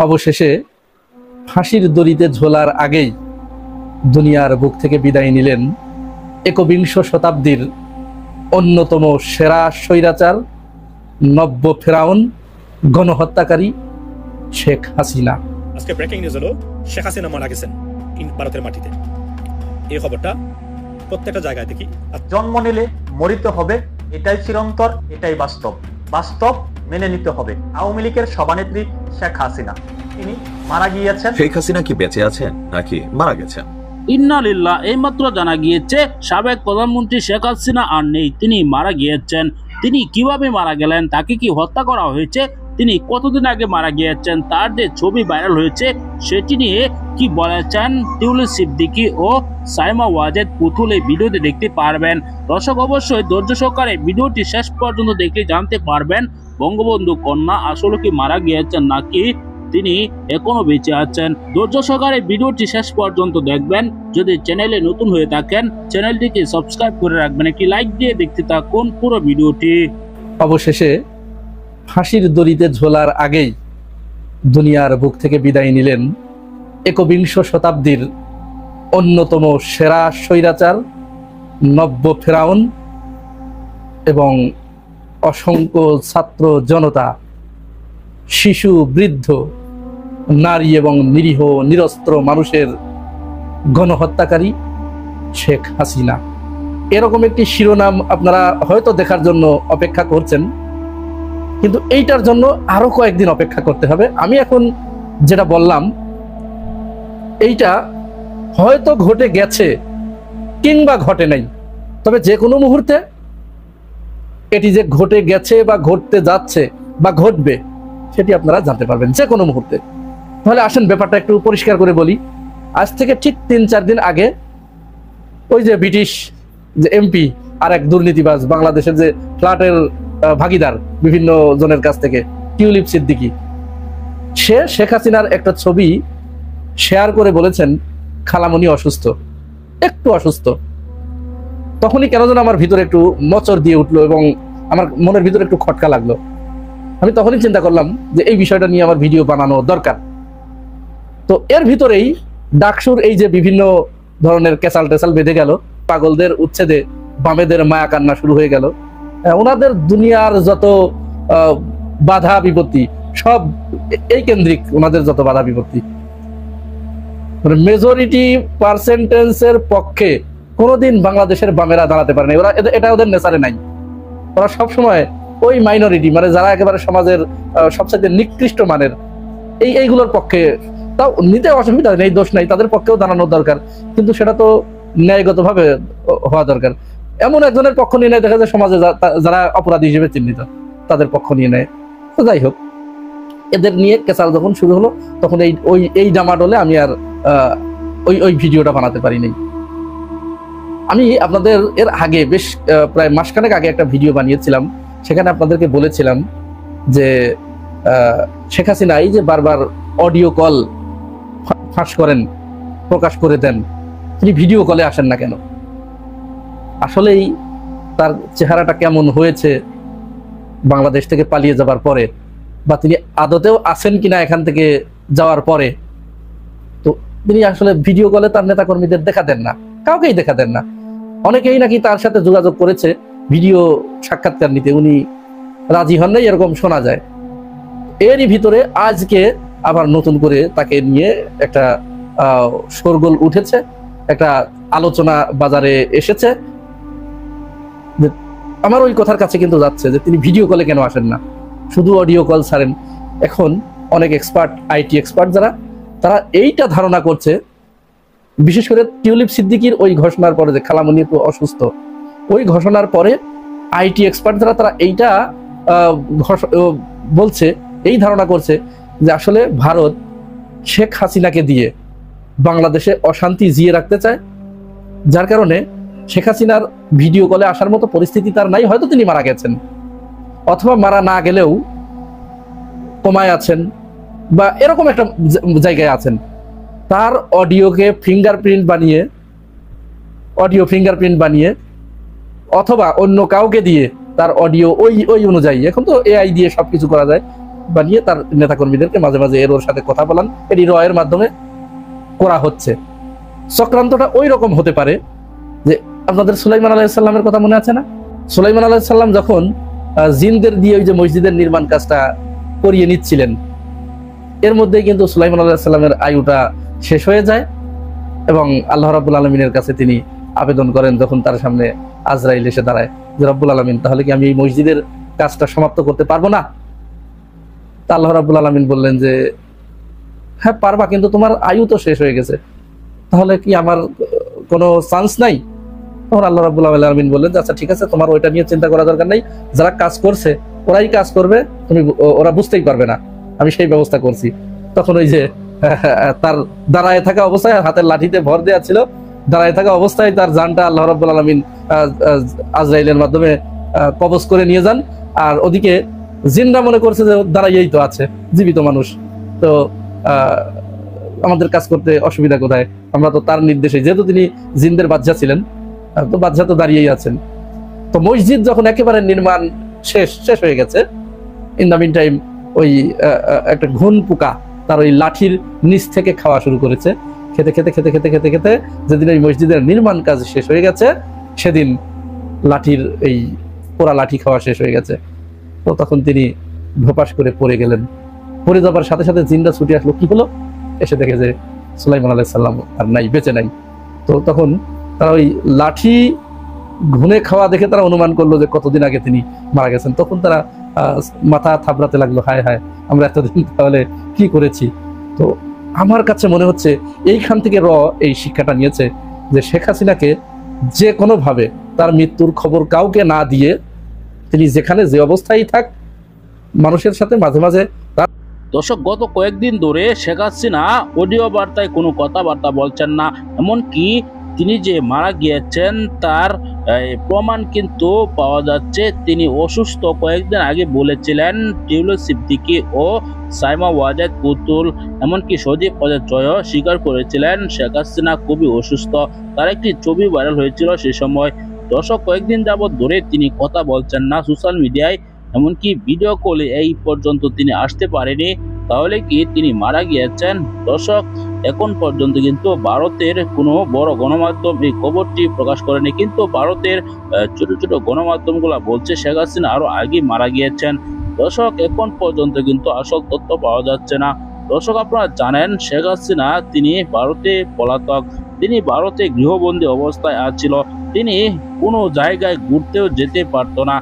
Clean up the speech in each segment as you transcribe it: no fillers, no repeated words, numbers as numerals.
অবশেষে ফাঁসির দড়িতে ঝোলার আগেই দুনিয়ার বুক থেকে বিদায় নিলেন একবিংশ শতাব্দীর অন্যতম সেরা স্বৈরাচার, নব্য ফেরাউন, গণহত্যাকারী শেখ হাসিনা। আজকে ব্রেকিং নিউজ হলো, শেখ হাসিনা মারা গেছেন ভারতের মাটিতে। এই খবরটা প্রত্যেকটা জায়গায় দেখি। জন্ম নিলে মরিতে হবে, এটাই চিরন্তর, এটাই বাস্তব। বাস্তব মেনে নিতে হবে। আওয়ামী লীগের সভানেত্রী শেখ হাসিনা তিনি মারা গিয়েছেন। শেখ হাসিনা কি বেঁচে আছেন নাকি মারা গেছেন? ইন্না লিল্লাহ। এইমাত্র জানা গিয়েছে সাবেক প্রধানমন্ত্রী শেখ হাসিনা আর নেই, তিনি মারা গিয়েছেন। তিনি কিভাবে মারা গেলেন, তাকে কি হত্যা করা হয়েছে, তিনি কতদিন আগে মারা গিয়েছেন, তার যে ছবি ভাইরাল হয়েছে সেটি নিয়ে কি বলেছেন টিউলিপ সিদ্দিকী ও সাইমা ওয়াজেদ পুতুল এই ভিডিওতে দেখতে পারবেন। দর্শক অবশ্যই ধৈর্য সহকারে ভিডিওটি শেষ পর্যন্ত দেখে জানতে পারবেন বঙ্গবন্ধু কন্যা আসলে কি মারা গিয়েছেন নাকি তিনি এখনো বেঁচে আছেন। ধৈর্য সহকারে ভিডিওটি শেষ পর্যন্ত দেখবেন। যদি চ্যানেলে নতুন হয়ে থাকেন চ্যানেলটিকে সাবস্ক্রাইব করে রাখবেন, একটি লাইক দিয়ে দেখতে থাকুন পুরো ভিডিওটি। অবশেষে ফাঁসির দড়িতে ঝোলার আগেই দুনিয়ার বুক থেকে বিদায় নিলেন একবিংশ শতাব্দীর অন্যতম সেরা স্বৈরাচার, নব্য ফেরাউন এবং অসংখ্য ছাত্র জনতা, শিশু, বৃদ্ধ, নারী এবং নিরীহ নিরস্ত্র মানুষের গণহত্যাকারী শেখ হাসিনা। এরকম একটি শিরোনাম আপনারা হয়তো দেখার জন্য অপেক্ষা করছেন, কিন্তু এইটার জন্য আরো কয়েকদিন অপেক্ষা করতে হবে। আমি এখন যেটা বললাম এইটা হয়তো ঘটে গেছে কিংবা ঘটে নাই, তবে যে কোনো মুহূর্তে এটি যে ঘটে গেছে বা ঘটতে যাচ্ছে বা ঘটবে সেটি আপনারা জানতে পারবেন যে কোনো মুহূর্তে। তাহলে আসেন ব্যাপারটা একটু পরিষ্কার করে বলি। আজ থেকে ঠিক 3-4 দিন আগে ওই যে ব্রিটিশ যে এমপি আর এক দুর্নীতিবাজ, বাংলাদেশের যে ফ্ল্যাটের ভাগিদার বিভিন্ন জনের কাছ থেকে, টিউলিপ সিদ্দিকী, সে শেখ হাসিনার একটা ছবি শেয়ার করে বলেছেন খালামণি অসুস্থ, একটু অসুস্থ। তখনই কেন যেন আমার ভিতরে একটু মচর দিয়ে উঠলো এবং আমার মনের ভিতরে একটু খটকা লাগলো। আমি তখনই চিন্তা করলাম যে এই বিষয়টা নিয়ে আমার ভিডিও বানানো দরকার। তো এর ভিতরেই ডাকসুর এই যে বিভিন্ন ধরনের কেসাল টেসাল বেঁধে গেল, পাগলদের উচ্ছেদে বামেদের মায়া কান্না শুরু হয়ে গেল, ওনাদের দুনিয়ার যত বাধা বিপত্তি সব এই কেন্দ্রিক, ওনাদের যত বাধা বিপত্তি মেজরিটি পার্সেন্টেজের পক্ষে কোনোদিন বাংলাদেশের বামেরা দাঁড়াতে পারে না। ওরা এটা ওদের নেচারে নাই। ওরা সবসময় ওই মাইনরিটি, মানে যারা একেবারে সমাজের সবচেয়ে নিকৃষ্ট মানের, এইগুলোর পক্ষে, তাও নিতে অসুবিধা নেই, দোষ নাই, তাদের পক্ষেও দাঁড়ানোর দরকার, কিন্তু সেটা তো ন্যায়গতভাবে হওয়া দরকার। এমন একজনের পক্ষ নিয়ে নেয়, দেখা যায় সমাজে যারা অপরাধী হিসেবে চিহ্নিত তাদের পক্ষ নিয়ে নেয়। তো যাই হোক, এদের নিয়ে কেসাল যখন শুরু হলো তখন এই ডামাডোলে আমি আর ওই ভিডিওটা বানাতে পারিনি। আমি আপনাদের এর আগে বেশ প্রায় মাসখানেক আগে একটা ভিডিও বানিয়েছিলাম, সেখানে আপনাদেরকে বলেছিলাম যে শেখ হাসিনা এই যে বারবার অডিও কল ফাঁস করেন, প্রকাশ করে দেন, তিনি ভিডিও কলে আসেন না কেন? আসলেই তার চেহারাটা কেমন হয়েছে বাংলাদেশ থেকে পালিয়ে যাবার পরে, বা তিনি আদতেও আছেন কিনা এখান থেকে যাওয়ার পরে, তো তিনি আসলে ভিডিও কলে তার নেতাকর্মীদের দেখা দেন না, কাউকেই দেখা দেন না। অনেকেই নাকি তার সাথে যোগাযোগ করেছে ভিডিও সাক্ষাৎকার নিতে, উনি রাজি হন নাই এরকম শোনা যায়। এরই ভিতরে আজকে আবার নতুন করে তাকে নিয়ে একটা শোরগোল উঠেছে, একটা আলোচনা বাজারে এসেছে। আমার ওই কথার কাছে কিন্তু যাচ্ছে যে তিনি ভিডিও কলে কেন আসেন না, শুধু অডিও কল ছাড়েন। এখন অনেক এক্সপার্ট, আইটি এক্সপার্ট যারা, তারা এইটা ধারণা করছে, বিশেষ করে টিউলিপ সিদ্দিকীর ওই ঘোষণার পরে যে খালামণি তো অসুস্থ, ওই ঘোষণার পরে আইটি এক্সপার্ট যারা, তারা এইটা বলছে, এই ধারণা করছে যে আসলে ভারত শেখ হাসিনাকে দিয়ে বাংলাদেশে অশান্তি জিয়ে রাখতে চায়, যার কারণে শেখ হাসিনার ভিডিও কলে আসার মতো পরিস্থিতি তার নাই। হয়তো তিনি মারা গেছেন, অথবা মারা না গেলেও কমায় আছেন বা এরকম একটা জায়গায় আছেন। তার অডিওকে অডিও ফিঙ্গারপ্রিন্ট বানিয়ে অথবা অন্য কাউকে দিয়ে তার অডিও ওই অনুযায়ী, এখন তো এআই দিয়ে সবকিছু করা যায়, বানিয়ে তার নেতাকর্মীদেরকে মাঝে মাঝে ওর সাথে কথা বলান, এটি রয়ের মাধ্যমে করা হচ্ছে। চক্রান্তটা ওই রকম হতে পারে যে আপনাদের সুলাইমান আলাইহিস সালামের কথা মনে আছে না? সুলাইমান আলাইহিস সালাম যখন জিনদের দিয়ে ওই যে মসজিদের নির্মাণ কাজটা করিয়ে নিচ্ছিলেন, এর মধ্যেই কিন্তু সুলাইমান আলাইহিস সালামের আয়ুটা শেষ হয়ে যায় এবং আল্লাহ রাব্বুল আলামিনের কাছে তিনি আবেদন করেন যখন তার সামনে আজরাইল এসে দাঁড়ায় যে রব্বুল আলামিন, তাহলে কি আমি এই মসজিদের কাজটা সমাপ্ত করতে পারবো না? তা আল্লাহ রাব্বুল আলামিন বললেন যে হ্যাঁ পারবা, কিন্তু তোমার আয়ু তো শেষ হয়ে গেছে, তাহলে কি আমার কোনো চান্স নাই? তখন আল্লাহ রাব্বুল আলামিন বললেন যে আচ্ছা ঠিক আছে, তোমার ওইটা নিয়ে চিন্তা করা দরকার নাই, যারা কাজ করছে ওরাই কাজ করবে, ওরা বুঝতেই পারবে না, আমি সেই ব্যবস্থা করছি। তখন ওই যে তার দাঁড়ায় থাকা অবস্থায়, হাতের লাঠিতে ভর দেওয়া ছিল, দাঁড়ায় থাকা অবস্থায় তার জানটা আল্লাহ রাব্বুল আলামিন আজরাইলের মাধ্যমে কবজ করে নিয়ে যান। আর ওদিকে জিনরা মনে করছে যে দাঁড়াইয়েই তো আছে, জীবিত মানুষ, তো আমাদের কাজ করতে অসুবিধা কোথায়, আমরা তো তার নির্দেশে, যেহেতু তিনি জিনদের বাদশা ছিলেন, তো বাদশা তো দাঁড়িয়েই আছেন। তো মসজিদ যখন একেবারে নির্মাণ শেষ হয়ে গেছে, ইন দ্য মিন টাইম ওই একটা ঘুন পোকা তার ওই লাঠির নিচ থেকে খাওয়া শুরু করেছে। খেতে খেতে খেতে খেতে খেতে খেতে যেদিন এই মসজিদের নির্মাণ কাজ শেষ হয়ে গেছে, সেদিন লাঠির এই পোড়া লাঠি খাওয়া শেষ হয়ে গেছে। তো তখন তিনি ভোপাস করে পড়ে গেলেন। পড়ে যাবার সাথে সাথে জিনরা ছুটে আসলো, কি হলো? এসে দেখে যে সুলাইমান আলাইহিস সালাম আর নাই, বেঁচে নাই। তো তখন তারা ওই লাঠি ঘুনে খাওয়া দেখে তারা অনুমান করলো যে কতদিন আগে তিনি মারা গেছেন। তখন তারা মাথা থাবড়াতে লাগলো, হায় হায়, আমরা এতদিন তাহলে কি করেছি। তো আমার কাছে মনে হচ্ছে এইখান থেকে এই শিক্ষাটা নিয়েছে যে শেখ হাসিনাকে যে কোনোভাবে তার মৃত্যুর খবর কাউকে না দিয়ে তিনি যেখানে যে অবস্থায় থাক, মানুষের সাথে মাঝে মাঝে। দর্শক, গত কয়েকদিন ধরে শেখ হাসিনা অডিও বার্তায় কোনো কথাবার্তা বলছেন না, এমনকি তিনি যে মারা গিয়েছেন তার প্রমাণ কিন্তু পাওয়া যাচ্ছে। তিনি অসুস্থ, কয়েকদিন আগে বলেছিলেন টিউলিপ সিদ্দিকী ও সাইমা ওয়াজেদ পুতুল, এমনকি সজীব ওয়াজেদ জয়ও স্বীকার করেছিলেন শেখ হাসিনা খুবই অসুস্থ। তার একটি ছবি ভাইরাল হয়েছিল সে সময়। দর্শক, কয়েকদিন যাবৎ ধরে তিনি কথা বলছেন না সোশ্যাল মিডিয়ায়, এমনকি ভিডিও কলে এই পর্যন্ত তিনি আসতে পারেনি। তাহলে কি তিনি মারা গিয়েছেন? দর্শক, এখন পর্যন্ত কিন্তু ভারতের কোনো বড় গণমাধ্যম এই খবরটি প্রকাশ করেনি, কিন্তু ভারতের ছোট ছোট গণমাধ্যমগুলো বলছে শেখ হাসিনা আরো আগে মারা গিয়েছেন। দর্শক, এখন পর্যন্ত কিন্তু আসল তথ্য পাওয়া যাচ্ছে না। দর্শক, আপনারা জানেন শেখ হাসিনা তিনি ভারতে পলাতক, তিনি ভারতে গৃহবন্দী অবস্থায় আছিল, তিনি কোনো জায়গায় ঘুরতেও যেতে পারতো না।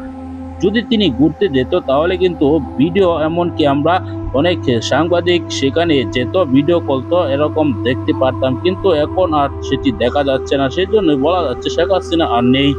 যদি তিনি ঘুরতে যেত তাহলে কিন্তু ভিডিও, এমনকি আমরা অনেক সাংবাদিক সেখানে যেত, ভিডিও করতো, এরকম দেখতে পারতাম, কিন্তু এখন আর সেটি দেখা যাচ্ছে না। সেই জন্য বলা যাচ্ছে শেখ হাসিনা আর নেই।